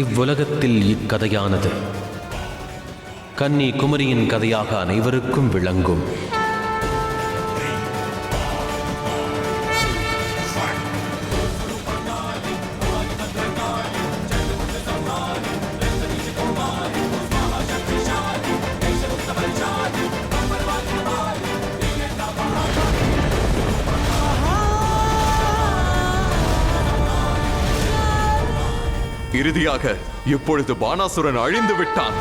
இவ்வுலகத்தில் இக்கதையானது கன்னி குமரியின் கதையாக அனைவருக்கும் விளங்கும். இறுதியாக இப்பொழுது பானாசுரன் அழிந்து விட்டான்.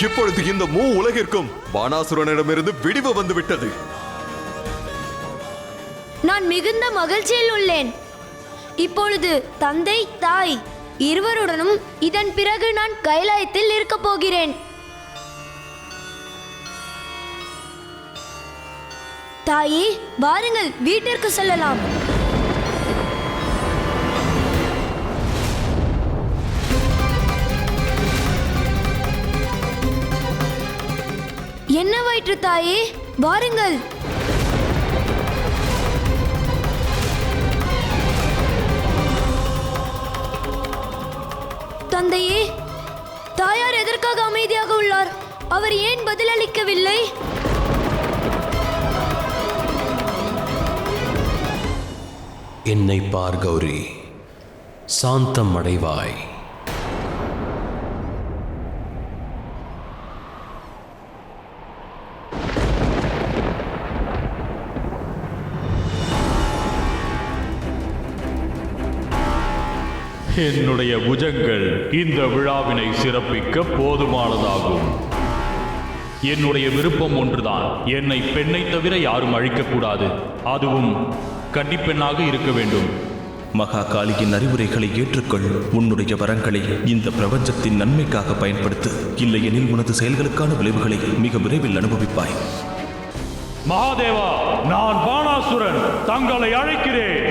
இப்பொழுது இந்த உலகிற்கும் பானாசுரனிடமிருந்து விடிவு வந்துவிட்டது. நான் மிகுந்த மகிழ்ச்சியில் உள்ளேன். இப்பொழுது தந்தை தாய் இருவருடனும் இதன் பிறகு நான் கைலாயத்தில் இருக்கப் போகிறேன். தாயே, வாருங்கள், வீட்டிற்கு செல்லலாம். என்ன வயிற்று தாயே, வாருங்கள். தந்தையே, தாயார் எதற்காக அமைதியாக உள்ளார்? அவர் ஏன் பதிலளிக்கவில்லை? என்னை பார் கௌரி, சாந்தம் அடைவாய். என்னுடைய புஜங்கள் இந்த விழாவினை சிறப்பிக்க போதுமானதாகும். என்னுடைய விருப்பம் ஒன்றுதான். என்னை பெண்ணை தவிர யாரும் அழிக்கக்கூடாது. அதுவும் கன்னிப்பெண்ணாக இருக்க வேண்டும். மகா காளியின் அறிவுரைகளை ஏற்றுக்கொள். உன்னுடைய வரங்களை இந்த பிரபஞ்சத்தின் நன்மைக்காக பயன்படுத்து. இல்லையெனில் உனது செயல்களுக்கான விளைவுகளை மிக விரைவில் அனுபவிப்பாய். மகாதேவா, நான் பானாசுரன் தங்களை அழைக்கிறேன்.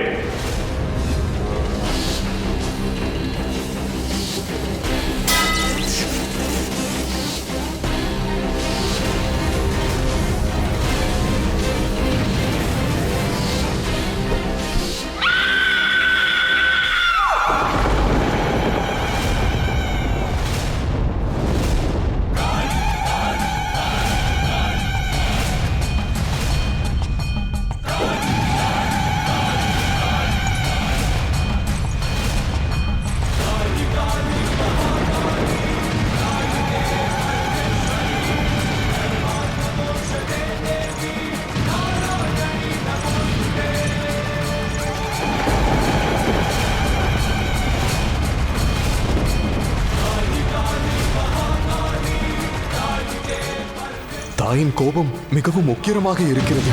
தாயின் கோபம் மிகவும் உக்கிரமாக இருக்கிறது.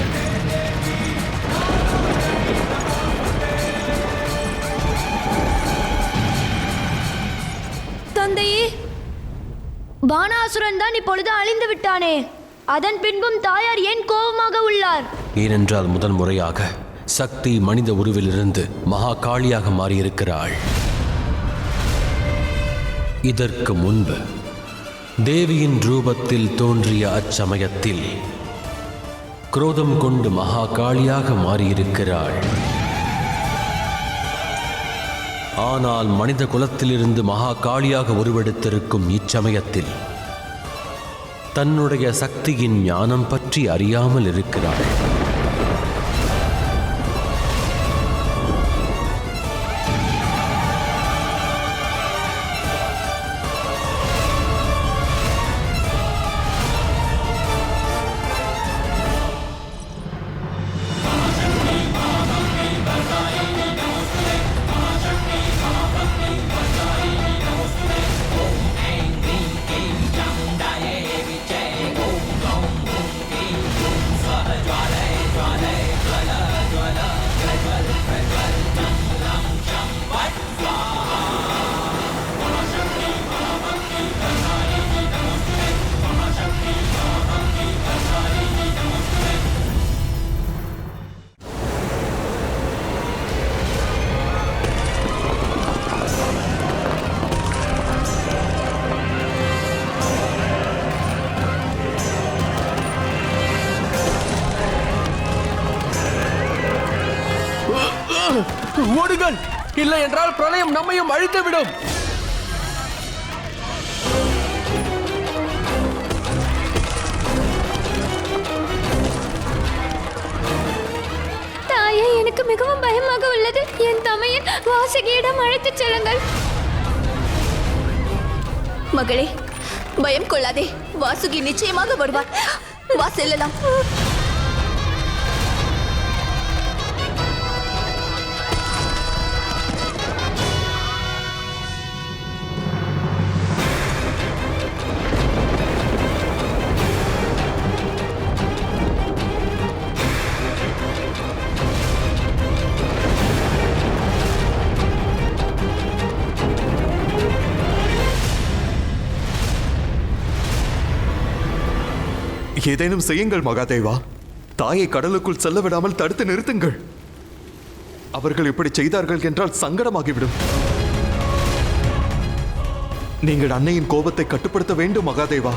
தந்தையே, பானாசுரன் தான் இப்பொழுது அழிந்து விட்டானே, அதன் பின்பும் தாயார் ஏன் கோபமாக உள்ளார்? ஏனென்றால் முதல் முறையாக சக்தி மனித உருவிலிருந்து மகா காளியாக மாறியிருக்கிறாள். இதற்கு முன்பு தேவியின் ரூபத்தில் தோன்றிய அச்சமயத்தில் குரோதம் கொண்டு மகா காளியாக மாறியிருக்கிறாள். ஆனால் மனித குலத்திலிருந்து மகா காளியாக உருவெடுத்திருக்கும் இச்சமயத்தில் தன்னுடைய சக்தியின் ஞானம் பற்றி அறியாமல் இருக்கிறாள். ஓடுங்கள்! இல்லை என்றால் பிரளயம் நம்மையும் அழித்துவிடும். தாயே, எனக்கு மிகவும் பயமாக உள்ளது. என் தமையன் வாசுகியிடம் அழைத்துச் செல்லுங்கள். மகளே, பயம் கொள்ளாதே. வாசுகி நிச்சயமாக வருவார். வா செல்லலாம். ஏதேனும் செய்யுங்கள் மகாதேவா. தாயை கடலுக்குள் செல்ல விடாமல் தடுத்து நிறுத்துங்கள். அவர்கள் இப்படி செய்தார்கள் என்றால் சங்கடமாகிவிடும். நீங்கள் அன்னையின் கோபத்தை கட்டுப்படுத்த வேண்டும் மகாதேவா.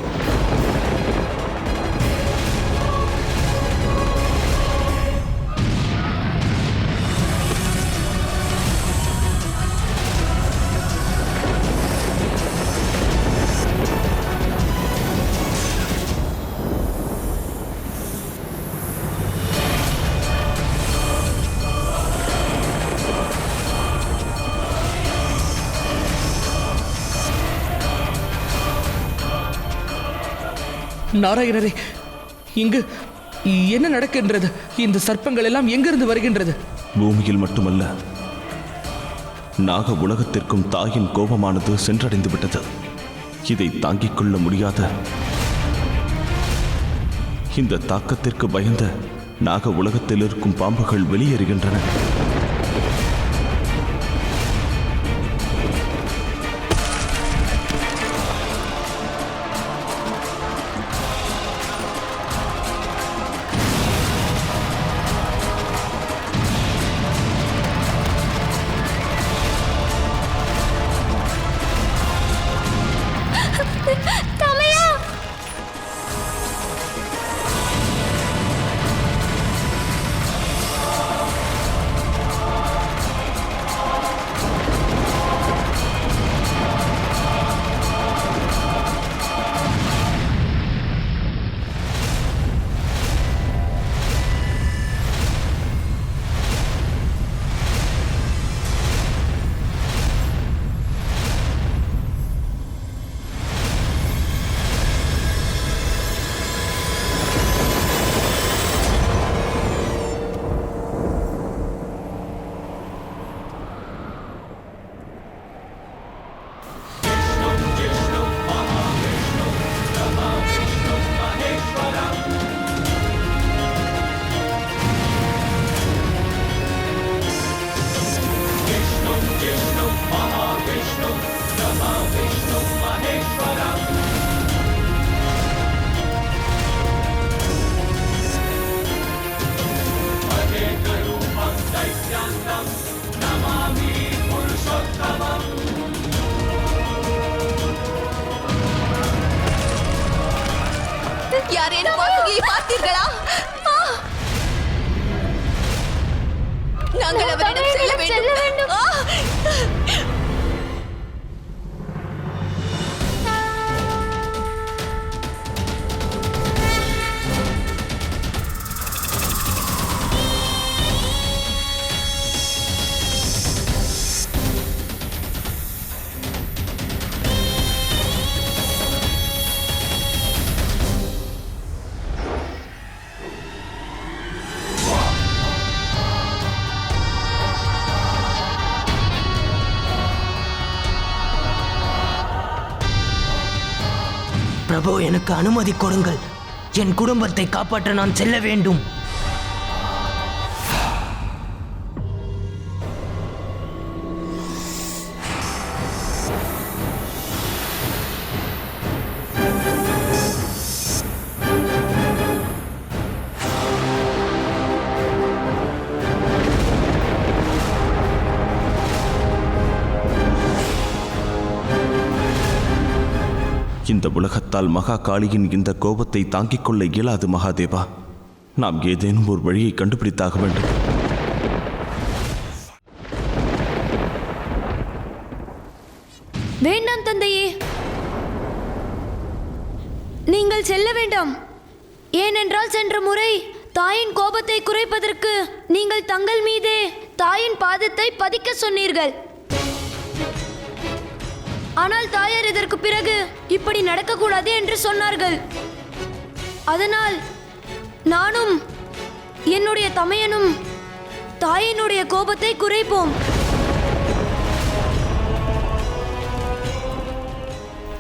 நாராயணரே, இங்கு என்ன நடக்கின்றது? இந்த சர்ப்பங்கள் எல்லாம் எங்கிருந்து வருகின்றது? பூமியில் மட்டுமல்ல, நாக உலகத்திற்கும் தாயின் கோபமானது சென்றடைந்து விட்டது. இதை தாங்கிக் கொள்ள முடியாத இந்த தாக்கத்திற்கு பயந்த நாக உலகத்தில் இருக்கும் பாம்புகள் வெளியேறுகின்றன. தமையா, யாரேனும் வாசுகியை பார்த்தீர்களா? நாங்கள் அவரிடம் செல்ல வேண்டும். பிரபு, எனக்கு அனுமதி கொடுங்கள். என் குடும்பத்தை காப்பாற்ற நான் செல்ல வேண்டும். இந்த உலகத்தால் மகா காளியின் இந்த கோபத்தை தாங்கிக் கொள்ள இயலாது மகாதேவா. நாம் ஏதேனும் ஒரு வழியை கண்டுபிடித்தாக வேண்டும். வேண்டாம் தந்தையே, நீங்கள் செல்ல வேண்டாம். ஏனென்றால் சென்ற முறை தாயின் கோபத்தை குறைப்பதற்கு நீங்கள் தங்கள் மீதே தாயின் பாதத்தை பதிக்க சொன்னீர்கள். ஆனால் தாயார் இதற்கு பிறகு இப்படி நடக்கக்கூடாது என்று சொன்னார்கள். அதனால் நானும் என்னுடைய தமையனும் தாயினுடைய கோபத்தை குறைப்போம்.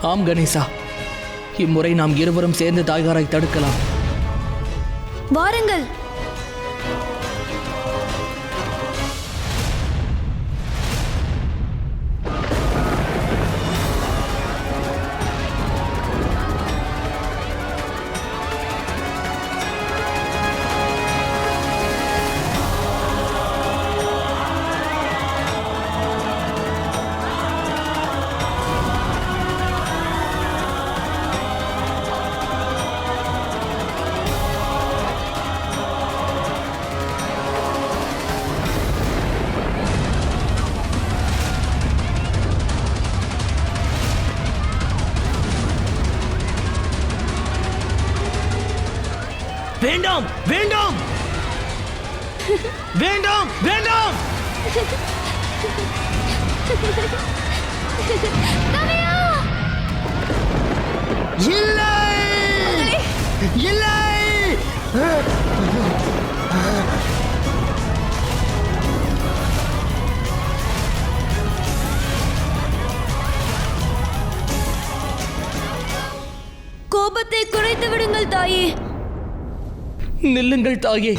ஆம் கணேசா, இம்முறை நாம் இருவரும் சேர்ந்து தாயாரை தடுக்கலாம். வாருங்கள். வேண்டாம் வேண்டாம் வேண்டாம் வேண்டாம். இல்லை இல்லை. கோபத்தை குறைத்து விடுங்கள் தாயே. நில்லுங்கள் தாயே.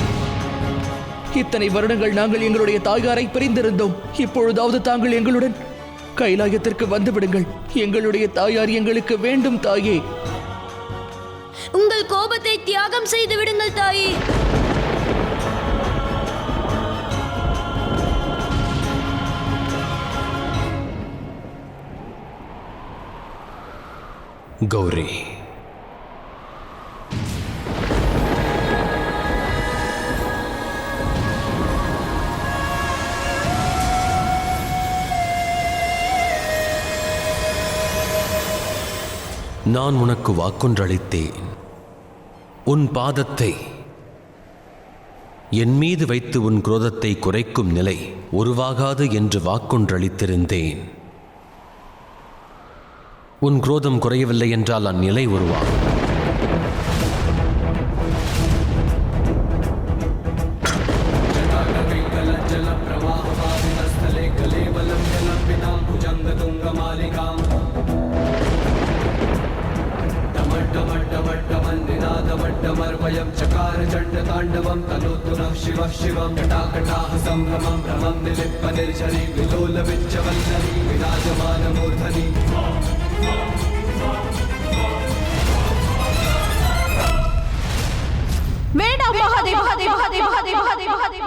இத்தனை வருடங்கள் நாங்கள் எங்களுடைய தாயாரை பிரிந்திருந்தோம். இப்பொழுதாவது தாங்கள் எங்களுடன் கைலாயத்திற்கு வந்து விடுங்கள். எங்களுடைய தாயார் எங்களுக்கு வேண்டும் தாயே. உங்கள் கோபத்தை தியாகம் செய்து விடுங்கள் தாயே. கௌரி, நான் உனக்கு வாக்கொன்றளித்தேன். உன் பாதத்தை என் மீது வைத்து உன் குரோதத்தை குறைக்கும் நிலை உருவாகாது என்று வாக்கொன்றளித்திருந்தேன். உன் குரோதம் குறையவில்லை என்றால் அந்நிலை உருவாகும். वयं चकार चण्डताण्डवं तनोतु नः शिवः शिवं जटाकटाः सम्भ्रमं भ्रमं निलिप्प निर्झरी विलोलविच्चवल्लरी विराजमानमूर्धनि வேண்டாம் மகாதேவ மகாதேவ மகாதேவ மகாதேவ மகாதேவ மகாதேவ.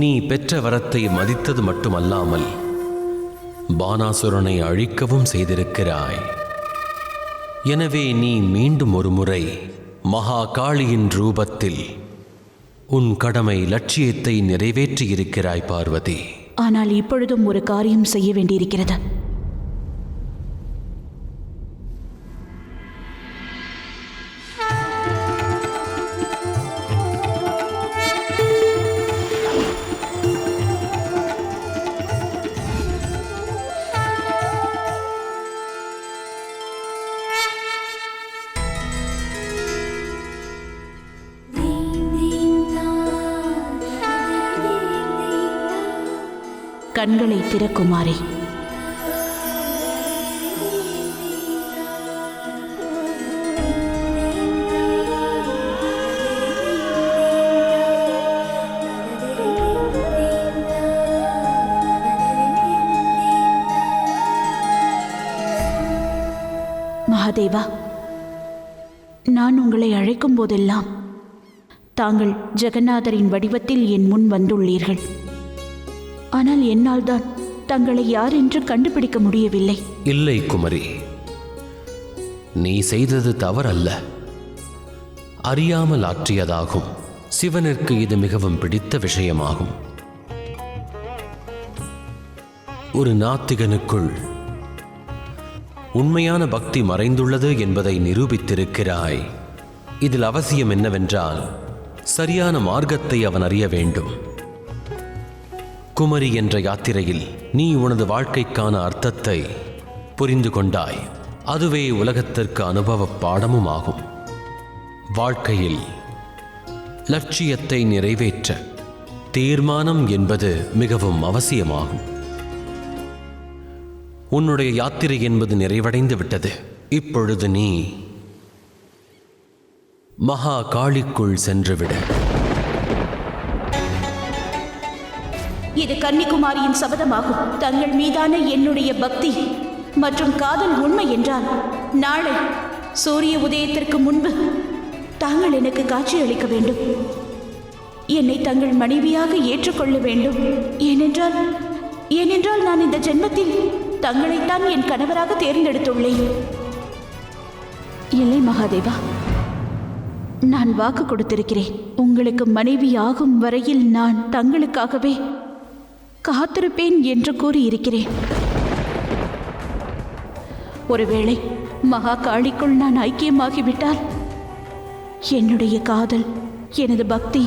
நீ பெற்ற வரத்தை மதித்தது மட்டுமல்லாமல் பானாசுரனை அழிக்கவும் செய்திருக்கிறாய். எனவே நீ மீண்டும் ஒரு முறை மகா காளியின் ரூபத்தில் உன் கடமை லட்சியத்தை நிறைவேற்றியிருக்கிறாய் பார்வதி. ஆனால் இப்பொழுதும் ஒரு காரியம் செய்ய வேண்டியிருக்கிறது. கண்களை திறக்குமாறே. மகாதேவா, நான் உங்களை அழைக்கும் போதெல்லாம் தாங்கள் ஜெகநாதரின் வடிவத்தில் என் முன் வந்துள்ளீர்கள். ஆனால் என்னால் தான் தங்களை யார் என்று கண்டுபிடிக்க முடியவில்லை. இல்லை குமரி, நீ செய்தது தவறல்ல, அறியாமல் ஆற்றியதாகும். சிவனிற்கு இது மிகவும் பிடித்த விஷயமாகும். ஒரு நாத்திகனுக்குள் உண்மையான பக்தி மறைந்துள்ளது என்பதை நிரூபித்திருக்கிறாய். இதில் அவசியம் என்னவென்றால் சரியான மார்க்கத்தை அவன் அறிய வேண்டும். குமரி என்ற யாத்திரையில் நீ உனது வாழ்க்கைக்கான அர்த்தத்தை புரிந்து கொண்டாய். அதுவே உலகத்திற்கு அனுபவ பாடமும் ஆகும். வாழ்க்கையில் லட்சியத்தை நிறைவேற்ற தீர்மானம் என்பது மிகவும் அவசியமாகும். உன்னுடைய யாத்திரை என்பது நிறைவடைந்து விட்டது. இப்பொழுது நீ மகா காளிக்குள் சென்றுவிடு. இது கன்னிகுமாரியின் சபதமாகும். தங்கள் மீதான என்னுடைய பக்தி மற்றும் காதல் உண்மை என்றால் நாளை சூரிய உதயத்திற்கு முன்பு தாங்கள் எனக்கு காட்சியளிக்க வேண்டும். என்னை தங்கள் மனைவியாக ஏற்றுக்கொள்ள வேண்டும். ஏனென்றால் நான் இந்த ஜென்மத்தில் தங்களைத்தான் என் கணவராக தேர்ந்தெடுத்துள்ளேன். இல்லை மகாதேவா, நான் வாக்கு கொடுத்திருக்கிறேன். உங்களுக்கு மனைவி ஆகும் வரையில் நான் தங்களுக்காகவே காத்திருப்பேன் என்று கூறியிருக்கிறேன். ஒருவேளை மகா காளிக்குள் நான் ஐக்கியமாகிவிட்டால் என்னுடைய காதல், எனது பக்தி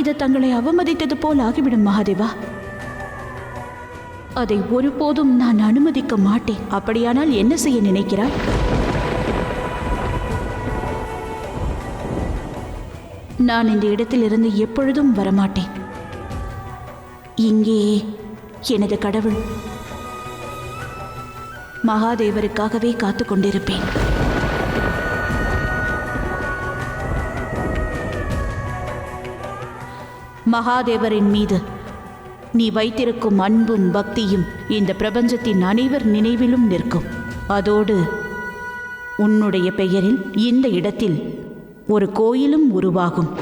இது தங்களை அவமதித்தது போல் ஆகிவிடும் மகாதேவா. அதை ஒருபோதும் நான் அனுமதிக்க மாட்டேன். அப்படியானால் என்ன செய்ய நினைக்கிறாய்? நான் இந்த இடத்திலிருந்து எப்பொழுதும் வரமாட்டேன். இங்கே எனது கடவுள் மகாதேவருக்காகவே காத்து கொண்டிருப்பேன். மகாதேவரின் மீது நீ வைத்திருக்கும் அன்பும் பக்தியும் இந்த பிரபஞ்சத்தின் அனைவர் நினைவிலும் நிற்கும். அதோடு உன்னுடைய பெயரில் இந்த இடத்தில் ஒரு கோயிலும் உருவாகும்.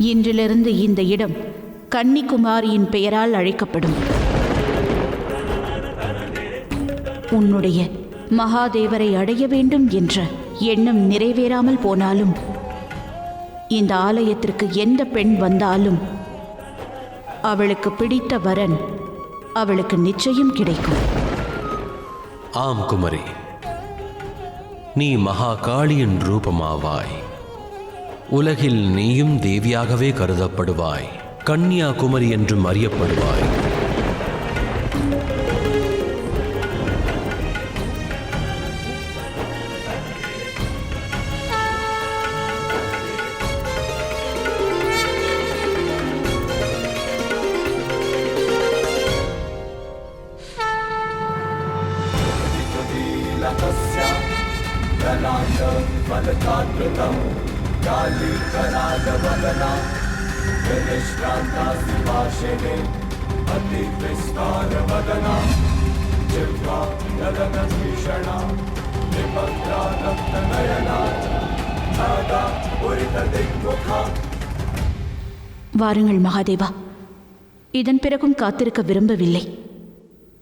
இன்றிலிருந்து இந்த இடம் கன்னிகுமாரியின் பெயரால் அழைக்கப்படும். உன்னுடைய மகாதேவரை அடைய வேண்டும் என்ற எண்ணம் நிறைவேறாமல் போனாலும் இந்த ஆலயத்திற்கு எந்த பெண் வந்தாலும் அவளுக்கு பிடித்த வரன் அவளுக்கு நிச்சயம் கிடைக்கும். ஆம் குமரி, நீ மகா காளியின் ரூபமாவாய். உலகில் நீயும் தேவியாகவே கருதப்படுவாய். கன்னியாகுமரி என்றும் அறியப்படுவாய். Falatam, falatam, शङ्कराजवदना विनिष्क्रान्ता शिवाशिने अतिविस्तारवदना जिह्वा गगनभीषणा निपत्रा रक्तनयना नादा पुरितदिग्मुखा. வாருங்கள் மகாதேவா. இதன் பிறகும் காத்திருக்க விரும்பவில்லை.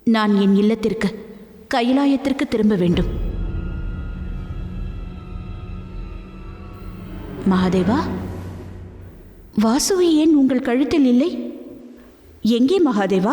நான் என் இல்லத்திற்கு கைலாயத்திற்கு திரும்ப வேண்டும். மகாதேவா, வாசுகி ஏன் உங்கள் கழுத்தில் இல்லை? எங்கே மகாதேவா?